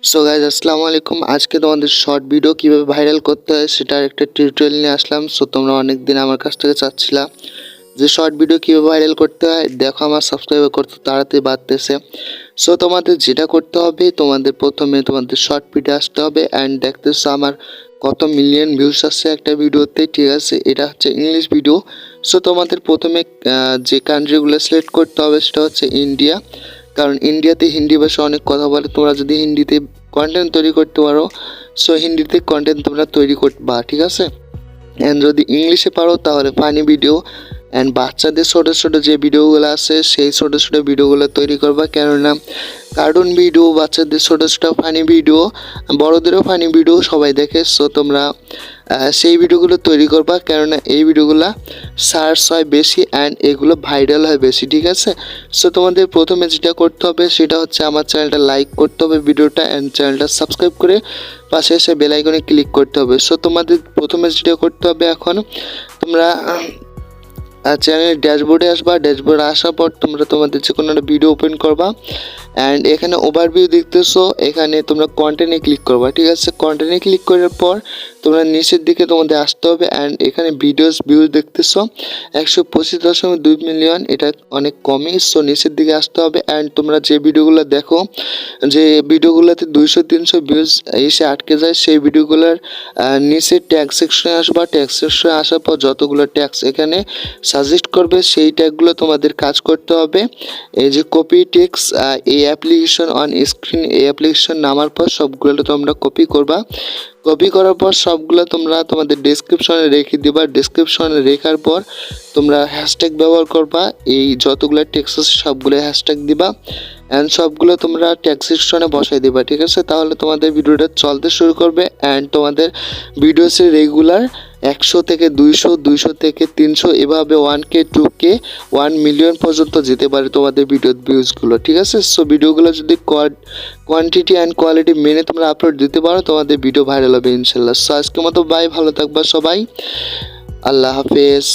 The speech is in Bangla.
সো গাইজ আসসালামু আলাইকুম। আজকে তোমাদের শর্ট ভিডিও কীভাবে ভাইরাল করতে হয় সেটার একটা টিউটোরিয়াল নিয়ে আসলাম। সো তোমরা অনেক দিন আমার কাছ থেকে চাচ্ছিলা যে শর্ট ভিডিও কীভাবে ভাইরাল করতে হয়, দেখো আমার সাবস্ক্রাইবার করতে তাড়াতাড়ি বাড়তেছে। সো তোমাদের যেটা করতে হবে, তোমাদের প্রথমে তোমাদের শর্ট ভিডিও আসতে হবে অ্যান্ড দেখতেছো আমার কত মিলিয়ন ভিউস আসছে একটা ভিডিওতে, ঠিক আছে। এটা হচ্ছে ইংলিশ ভিডিও। সো তোমাদের প্রথমে যে কান্ট্রিগুলো সিলেক্ট করতে হবে সেটা হচ্ছে ইন্ডিয়া, কারণ ইন্ডিয়াতে হিন্দি ভাষা অনেক কথা বলে। তোমরা যদি হিন্দিতে কন্টেন্ট তৈরি করতে পারো, সো হিন্দিতে কন্টেন্ট তোমরা তৈরি করবা, ঠিক আছে। অ্যান্ড যদি ইংলিশে পারো তাহলে ফানি ভিডিও অ্যান্ড বাচ্চাদের ছোটো ছোটো যে ভিডিওগুলো আছে সেই ছোটো ছোটো ভিডিওগুলো তৈরি করবা, কেননা কার্টুন ভিডিও, বাচ্চাদের ছোটো ছোটো ফানি ভিডিও, বড়োদেরও ফানি ভিডিও সবাই দেখে। সো তোমরা সেই ভিডিওগুলো তৈরি করবা, কেননা এই ভিডিওগুলো সার্চ হয় বেশি অ্যান্ড এগুলো ভাইরাল হয় বেশি, ঠিক আছে। সো তোমাদের প্রথমে যেটা করতে হবে সেটা হচ্ছে আমার চ্যানেলটা লাইক করতে হবে ভিডিওটা, অ্যান্ড চ্যানেলটা সাবস্ক্রাইব করে পাশে এসে বেল আইকনে ক্লিক করতে হবে। সো তোমাদের প্রথমে যেটা করতে হবে, এখন তোমরা চ্যানেলের ড্যাশবোর্ডে আসবা। ড্যাশবোর্ডে আসার পর তোমরা তোমাদের যে কোনো একটা ভিডিও ওপেন করবা অ্যান্ড এখানে ওভারভিউ দেখতেছো, এখানে তোমরা কন্টেন্টে ক্লিক করবা, ঠিক আছে। কন্টেন্টে ক্লিক করার পর তোমরা নিচের দিকে তোমাদের আসতে হবে অ্যান্ড এখানে ভিউজ দেখতেছো 125.2 মিলিয়ন, এটা অনেক কমই। সো নিচের দিকে আসতে হবে অ্যান্ড তোমরা যে ভিডিওগুলো দেখো, যে ভিডিওগুলোতে 200-300 ভিউজ এসে আটকে যায়, সেই ভিডিওগুলোর নিচে ট্যাগ সেকশনে আসবা। ট্যাগ সেকশনে আসার পর যতগুলো ট্যাগস এখানে সাজেস্ট করবে সেই ট্যাগগুলো তোমাদের কাজ করতে হবে। এই যে কপি টেক্স, এই অ্যাপ্লিকেশন অন স্ক্রিন, এই অ্যাপ্লিকেশন নামার পর সবগুলো তোমরা কপি করবা। কপি করার পর সবগুলো তোমরা তোমাদের ডেসক্রিপশনে রেখে দিবা। ডেসক্রিপশনে রেখার পর তোমরা হ্যাশট্যাগ ব্যবহার করবা। এই যতগুলো টেক্সট আছে সবগুলো হ্যাশট্যাগ দিবা অ্যান্ড সবগুলো তোমরা ট্যাগ সেকশনে বসাই দিবা, ঠিক আছে। তাহলে তোমাদের ভিডিওটা চলতে শুরু করবে অ্যান্ড তোমাদের ভিডিওসে রেগুলার 100 থেকে 200, 200 থেকে 300, এভাবে 1K, 2K, 1 মিলিয়ন পর্যন্ত যেতে পারে তোমাদের ভিডিওর ভিউজগুলো, ঠিক আছে। সো ভিডিওগুলো যদি কোয়ান্টিটি অ্যান্ড কোয়ালিটি মেনে তোমরা আপলোড দিতে পারো, তোমাদের ভিডিও ভাইরাল হবে ইনশাল্লাহ। সো আজকের মতো বাই, ভালো থাকবা সবাই, আল্লাহ হাফেজ।